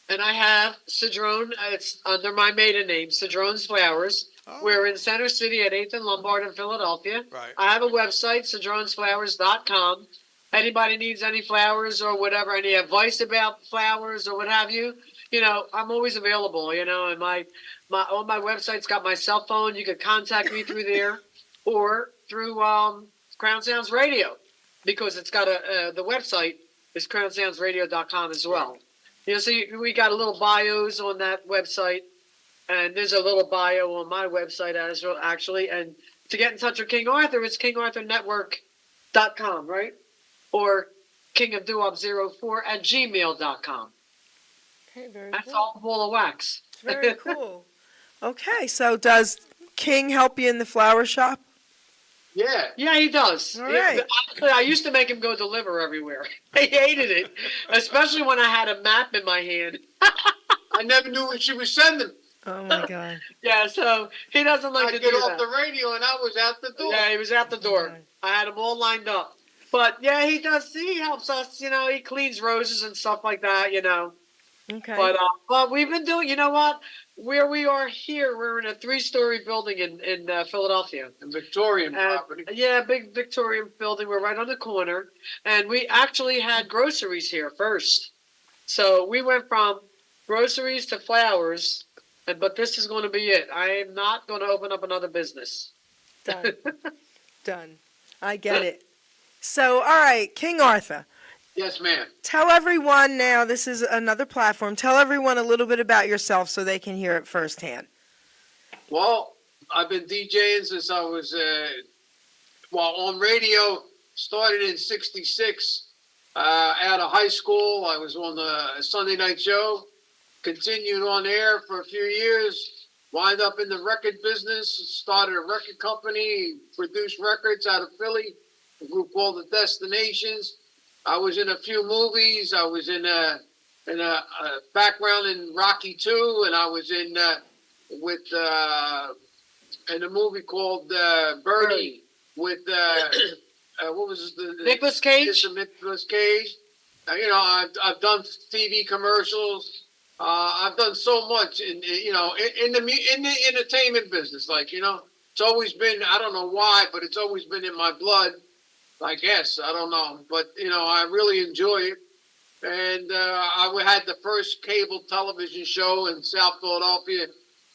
And I have Cedrone, it's under my maiden name, Cedrone's Flowers. Oh. We're in Center City at 8th and Lombard in Philadelphia. Right. I have a website, cedronesflowers.com. Anybody needs any flowers or whatever, any advice about flowers or what have you, I'm always available, and on my website's got my cell phone. You can contact me through there or through Crown Sounds Radio because it's got the website is crownsoundsradio.com as well. So we got a little bios on that website, and there's a little bio on my website as well, actually. And to get in touch with King Arthur, it's kingarthurnetwork.com, right? Or kingofdoop04@gmail.com. Okay, very That's cool. all ball of wax. Very cool. Okay, so does King help you in the flower shop? Yeah. Yeah, he does. All right. Honestly, I used to make him go deliver everywhere. He hated it, especially when I had a map in my hand. I never knew what she was sending. Oh my God. Yeah, so he doesn't like I to get do off that. the radio and I was out the door. Yeah, he was out the door. Okay. I had them all lined up. But yeah, he does. He helps us. He cleans roses and stuff like that. Okay. But we've been doing. You know what? Where we are here, we're in a 3-story building in Philadelphia. And Victorian And, property. yeah, big Victorian building. We're right on the corner, and we actually had groceries here first. So we went from groceries to flowers, but this is going to be it. I am not going to open up another business. Done. Done. I get it. So, all right, King Arthur. Yes, ma'am. Tell everyone now, this is another platform. Tell everyone a little bit about yourself so they can hear it firsthand. Well, I've been DJing since I was, on radio, started in 66. Out of high school, I was on the Sunday night show, continued on air for a few years, wind up in the record business, started a record company, produced records out of Philly, a group called the Destinations. I was in a few movies. I was in a background in Rocky 2, and I was in a movie called Birdie with what was the Nicolas Cage? It's Nicolas Cage. I've done TV commercials. I've done so much in the entertainment business. It's always been, I don't know why, but it's always been in my blood. I guess, I don't know, but I really enjoy it. And I had the first cable television show in South Philadelphia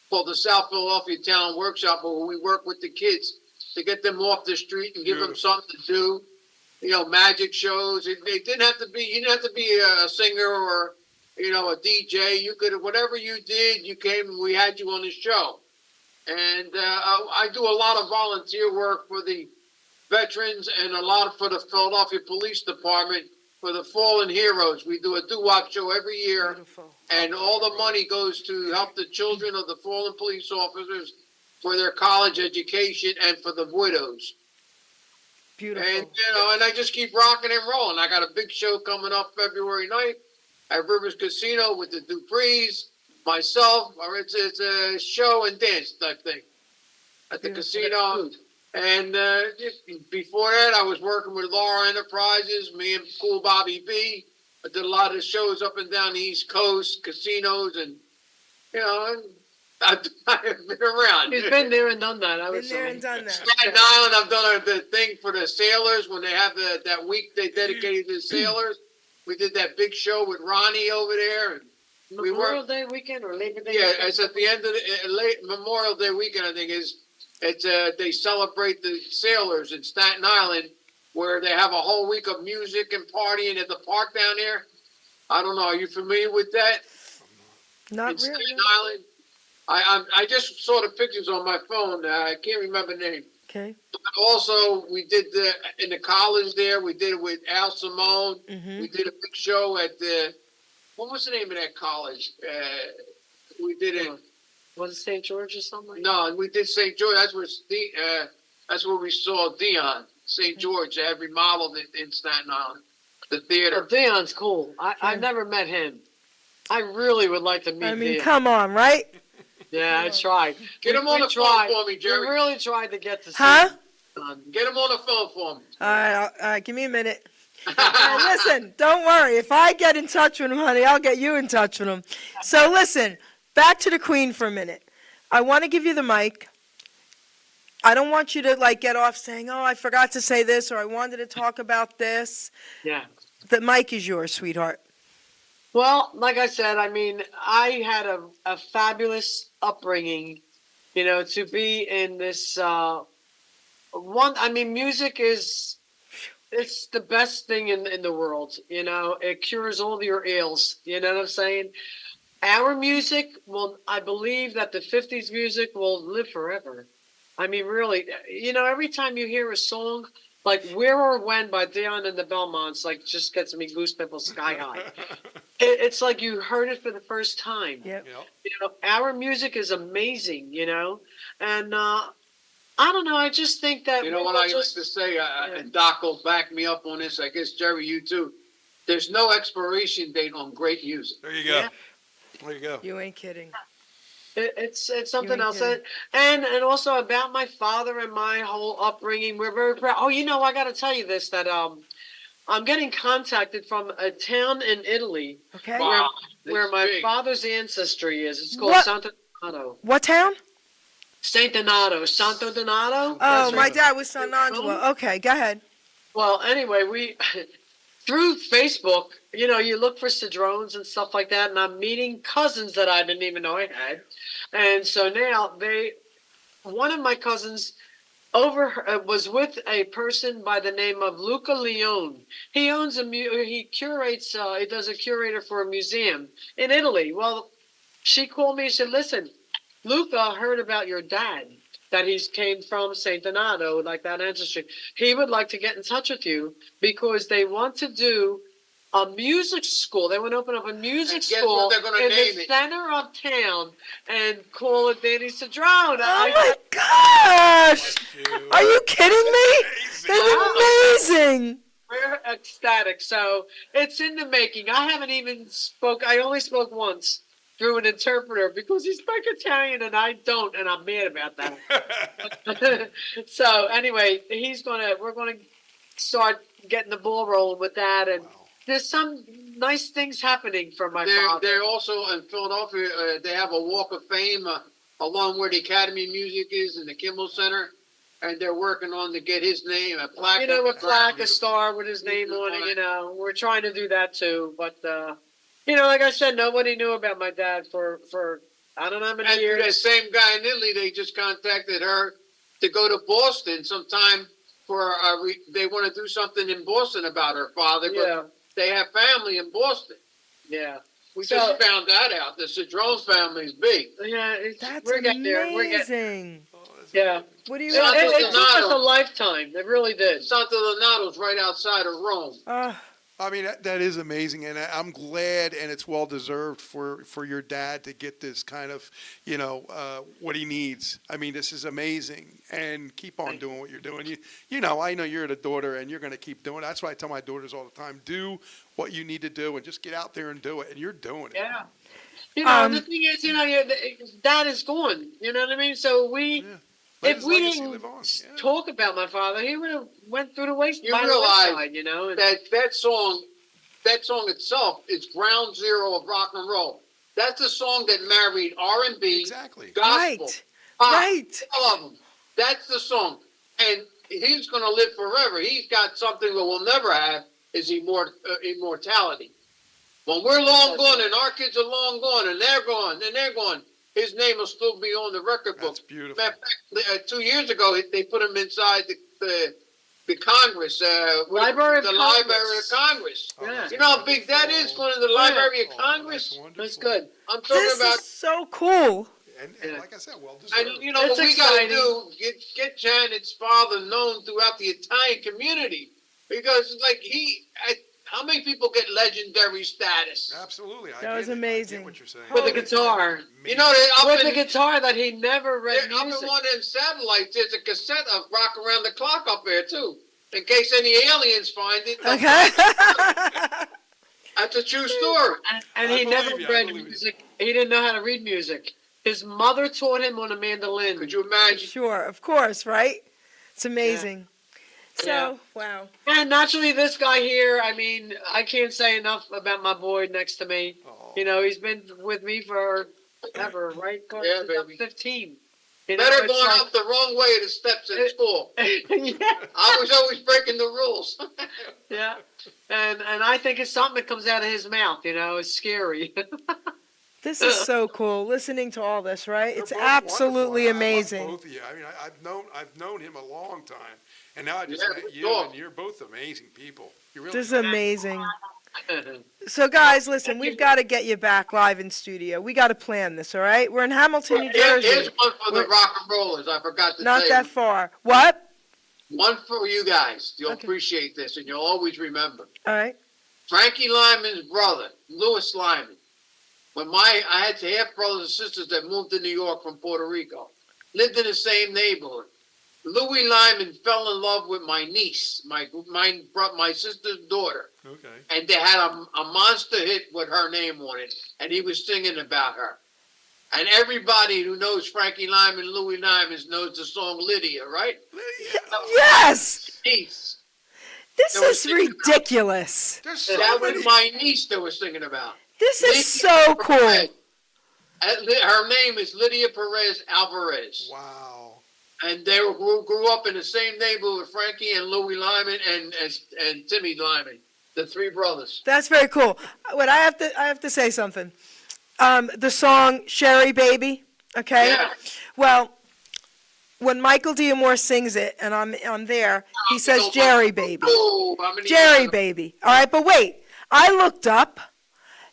called the South Philadelphia Talent Workshop, where we work with the kids to get them off the street and give them something to do. Magic shows. You didn't have to be a singer or a DJ. You could, whatever you did, you came and we had you on the show. And I do a lot of volunteer work for the veterans and a lot for the Philadelphia Police Department for the fallen heroes. We do a doo-wop show every year. Beautiful. And all the money goes to help the children of the fallen police officers for their college education and for the widows. Beautiful. And and I just keep rocking and rolling. I got a big show coming up February 9th at Rivers Casino with the Duprees, myself. It's a show and dance type thing at the casino. And before that, I was working with Laura Enterprises, me and Cool Bobby B. I did a lot of shows up and down the East Coast, casinos, and I've been around. He's been there and done that. Been there and done that. Staten Island, I've done the thing for the sailors when they have that week they dedicated to the sailors. We did that big show with Ronnie over there. And Memorial Day weekend or Labor Day? Yeah, it's at the end of the late Memorial Day weekend, I think is. It's they celebrate the sailors in Staten Island, where they have a whole week of music and partying at the park down there. I don't know. Are you familiar with that? Not in really. Staten Island. I just saw the pictures on my phone. I can't remember the name. Okay. But also, we did in the college there. We did it with Al Simone. Mm-hmm. We did a big show at what was the name of that college? We did it. Was it St. George or something? No, we did St. George. That's where we saw Dion. St. George. They had remodeled it in Staten Island. The theater. Dion's cool. I've never met him. I really would like to meet Dion. Come on, right? Yeah, I tried. Get him on the phone for me, Jerry. We really tried to get to see Huh? him. Get him on the phone for me. All right, give me a minute. Listen, don't worry. If I get in touch with him, honey, I'll get you in touch with him. So listen, back to the Queen for a minute. I want to give you the mic. I don't want you to get off saying, "Oh, I forgot to say this," or "I wanted to talk about this." Yeah. The mic is yours, sweetheart. Well, like I said, I had a fabulous upbringing, to be in this music it's the best thing in the world, it cures all your ills, you know what I'm saying? Our music I believe that the 50s music will live forever. Really, every time you hear a song, like Where or When by Dion and the Belmonts, just gets me goosebumps sky high. It's like you heard it for the first time. Yep. Our music is amazing, and I don't know. I just think that You know what I used to say, and Doc will back me up on this. I guess Jerry, you too. There's no expiration date on great music. There you go. Yeah. There you go. You ain't kidding. It's something You ain't else. kidding. And also about my father and my whole upbringing. We're very proud. Oh, I got to tell you this, that I'm getting contacted from a town in Italy Okay. Wow. where my big. father's ancestry is. It's called What? Santo Donato. What town? Saint Donato. Santo Donato? Oh, That's my right. dad was San Angelo. Okay, go ahead. Well, anyway, we through Facebook, you look for Cedrones and stuff like that, and I'm meeting cousins that I didn't even know I had. And so now one of my cousins was with a person by the name of Luca Leone. He owns he curates, he does a curator for a museum in Italy. Well, she called me and said, "Listen, Luca heard about your dad, that he's came from Saint Donato, like that ancestry. He would like to get in touch with you because they want to do a music school. They want to open up a music And guess school what they're gonna in name the it? center of town and call it Danny Cedrone. Oh my gosh! Are you kidding me? That's amazing. We're ecstatic. So it's in the making. I haven't even spoke. I only spoke once through an interpreter because he spoke Italian and I don't, and I'm mad about that. So anyway, we're gonna start getting the ball rolling with that, and there's some nice things happening for my father. They're also in Philadelphia. They have a Walk of Fame along where the Academy of Music is in the Kimmel Center, and they're working on to get his name a plaque. You know, a plaque, a star with his name on it. You know, we're trying to do that too. But you know, like I said, nobody knew about my dad for I don't know how many And years. that same guy in Italy, they just contacted her to go to Boston sometime for they want to do something in Boston about her father, but Yeah, they have family in Boston. yeah. We So- just found that out. The Cedrone family is big. Yeah, That's we're getting there. We're getting, amazing. yeah. What do you? Yeah, It took us Donato. a lifetime. It really did. Santo Donato's right outside of Rome. I mean, that is amazing, and I'm glad, and it's well deserved for your dad to get this kind of, what he needs. I mean, this is amazing, and keep on doing what you're doing. I know you're the daughter, and you're going to keep doing it. That's why I tell my daughters all the time: do what you need to do, and just get out there and do it. And you're doing it. Yeah. You know, and the thing is, dad is gone. You know what I mean? So Let if his we legacy didn't live on. Yeah. talk about my father, he would have went through the waste. You by the realize wayside, you know. And that song itself is ground zero of rock and roll. That's a song that married R&B, Exactly. gospel, Right. pop, Right. all of them. That's the song, and he's going to live forever. He's got something that we'll never have: is immortality. When we're long gone and our kids are long gone and they're gone, his name will still be on the record book. That's beautiful. Matter of fact, 2 years ago, they put him inside the Congress, Library of the Congress. Library of Congress. Oh, Yeah. that's You know how big that wonderful. is, going to the Library of Oh, Congress? that's wonderful. that's good. I'm talking This about, is so cool. And Yeah. like I said, well deserved. and you know It's what we got to exciting. do? Get Janet's father known throughout the Italian community, because how many people get legendary status? Absolutely. I That was get it. I amazing. get what you're saying. With the guitar. You know, they up With in, the guitar that he never read they're up in music. one of them satellites. There's a cassette of Rock Around the Clock up there too, in case any aliens find it. Okay. That's a true story. And I he believe never you, I read believe you. music. He didn't know how to read music. His mother taught him on a mandolin. Could you imagine? Sure, of course, right? It's amazing. So, Yeah. wow. And naturally, this guy here, I mean, I can't say enough about my boy next to me. Oh. You know, he's been with me for ever, right? Yeah, Since I'm baby. 15. You know, Better it's going like- up the wrong way of the steps at school. yeah, I was always breaking the rules. yeah. And I think it's something that comes out of his mouth, you know, it's scary. This is so cool. Listening to all this, right? They're It's both absolutely wonderful. I love amazing. both of you. I mean, I've known him a long time, and now I just Yeah, met good you, talk. and you're both amazing people. You really This is are. amazing. So, guys, listen, we've got to get you back live in studio. We got to plan this, all right? We're in Hamilton, New Here's Jersey. one for the We're- rock and rollers. I forgot to Not say. that far. What? One for you guys. You'll Okay. appreciate this, and you'll always remember. All right. Frankie Lyman's brother, Louis Lyman. When I had half brothers and sisters that moved to New York from Puerto Rico, lived in the same neighborhood. Louis Lyman fell in love with my niece, my sister's daughter, Okay. and they had a monster hit with her name on it, and he was singing about her. And everybody who knows Frankie Lyman, Louis Lyman, knows the song Lydia, right? Yes! Niece. This There was is ridiculous. There's so That many. was my niece they were singing about. This Lydia is so cool. Perez. Her name is Lydia Perez Alvarez. Wow. And they grew up in the same neighborhood with Frankie and Louis Lyman and Timmy Lyman, the three brothers. That's very cool. Wait, I have to say something. The song "Sherry Baby," okay? Yeah. Well, when Michael D'Amore sings it, and I'm there, he says "Jerry Baby." Oh, how many Jerry years? Baby. All right, but wait. I looked up.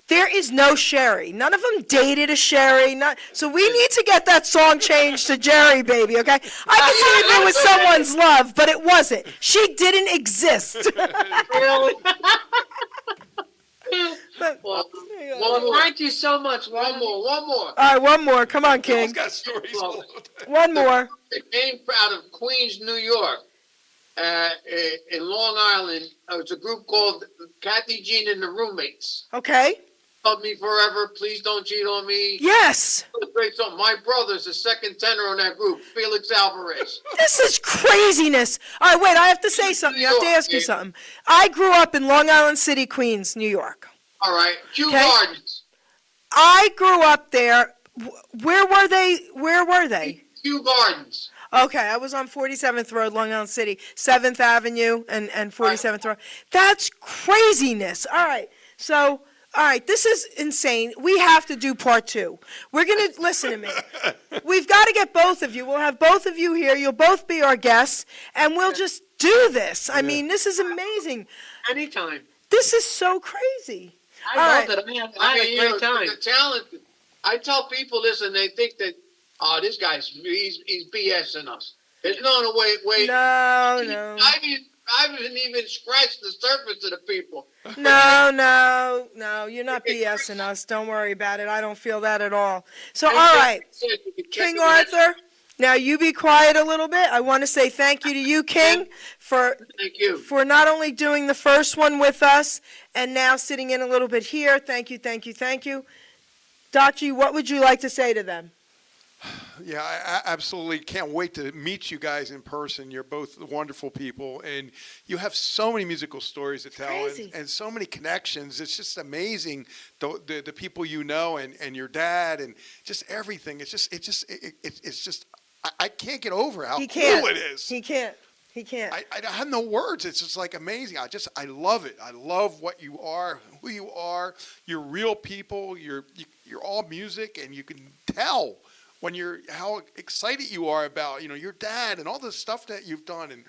There is no Sherry. None of them dated a Sherry. So we need to get that song changed to Jerry, baby, okay? I could see if it was someone's love, but it wasn't. She didn't exist. Really? But, Well, One more. thank you so much. One more. all right, one more. Come on, He's King. got stories all over. One more. It came out of Queens, New York, in Long Island. It was a group called Kathy Jean and the Roommates. Okay. Love Me Forever, Please Don't Cheat on Me. Yes. Great song. My brother's the second tenor on that group, Felix Alvarez. This is craziness. All right, wait, I have to say something. I have to ask you something. I grew up in Long Island City, Queens, New York. All right, Kew Okay. Gardens. I grew up there. Where were they? Kew Gardens. Okay, I was on 47th Road, Long Island City, 7th Avenue and 47th Road. That's craziness. All right, so, this is insane. We have to do part 2. We're going to, listen to me. We've got to get both of you. We'll have both of you here. You'll both be our guests, and we'll just do this. I mean, this is amazing. Anytime. This is so crazy. I All love right. it. I had a great time. The talent. I tell people this, and they think that, oh, this guy's he's BSing us. There's no way. No. I haven't even scratched the surface of the people. No, you're not BSing us. Don't worry about it. I don't feel that at all. So, all right, King Arthur, now you be quiet a little bit. I want to say thank you to you, King, Thank you. for not only doing the first one with us and now sitting in a little bit here. Thank you. Doc G, what would you like to say to them? Yeah, I absolutely can't wait to meet you guys in person. You're both wonderful people, and you have so many musical stories to tell and so many connections. It's just amazing, the people you know and your dad and just everything. It's just I can't get over how cool it is. He can't. I have no words. It's just like amazing. I love it. I love what you are, who you are. You're real people. You're all music, and you can tell when how excited you are about your dad and all the stuff that you've done and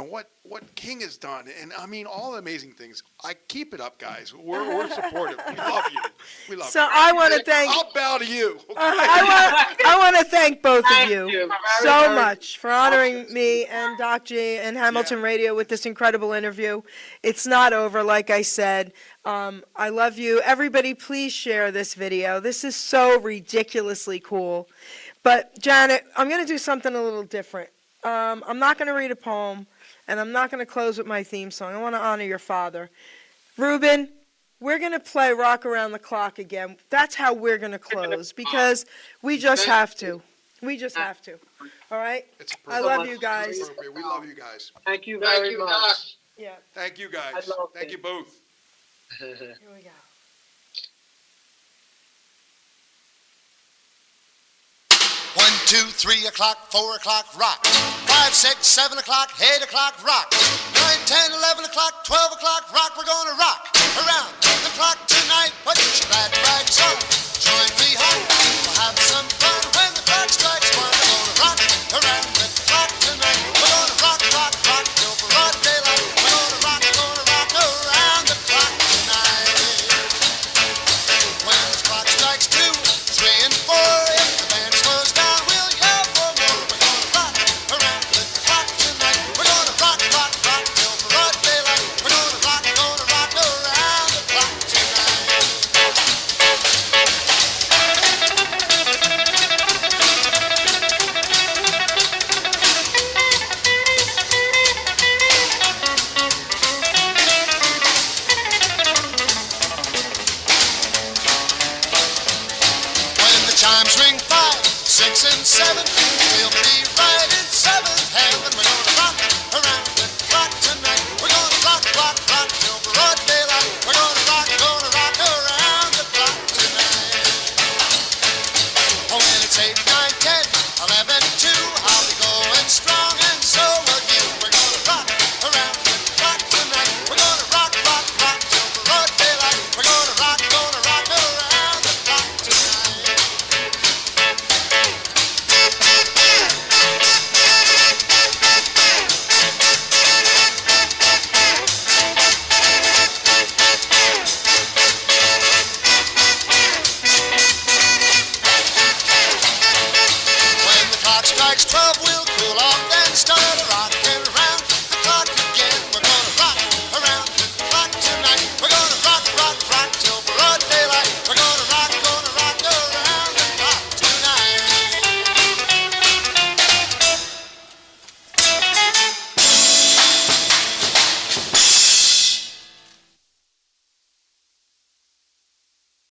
what King has done, and I mean all the amazing things. I keep it up, guys. We're supportive. We love you. We love you. So I want to thank. I'll bow to you. Okay? I want to thank both of you you. so much for honoring me and Doc G and Hamilton Radio with this incredible interview. It's not over, like I said. I love you. Everybody, please share this video. This is so ridiculously cool. But Janet, I'm going to do something a little different. I'm not going to read a poem, and I'm not going to close with my theme song. I want to honor your father. Ruben, we're going to play Rock Around the Clock again. That's how we're going to close, because we just have to. We just have to. All right? It's I love you guys. appropriate. We love you guys. Thank you Thank very you, much. Doc. Yeah, Thank you guys. I love Thank it. you both. here we go. 1, 2, 3 o'clock, 4 o'clock, rock. 5, 6, 7 o'clock, 8 o'clock, rock. 9, 10, 11 o'clock, 12 o'clock, rock. We're gonna rock around the clock tonight. Put your glad rags on. Join me home. We'll have some fun when the clock strikes 1. We're gonna rock around the clock tonight. We're gonna rock till broad daylight. We're gonna rock around the clock tonight. When the clock strikes 2, 3, and 4, if the band slows down, we'll yell for more. We're gonna rock around the clock tonight. We're gonna rock till broad daylight. We're gonna rock around the clock tonight. When the chimes ring 5, 6, and 7, we'll be right in 7th heaven. We're gonna rock around the clock tonight. We're gonna rock till broad daylight. We're gonna rock around the clock tonight. Oh, when it's 8, 9, 10, 11, 2, I'll be going strong, and so will you. We're gonna rock around the clock tonight. We're gonna rock till broad daylight. We're gonna rock around the clock tonight. 6, 12 wheels.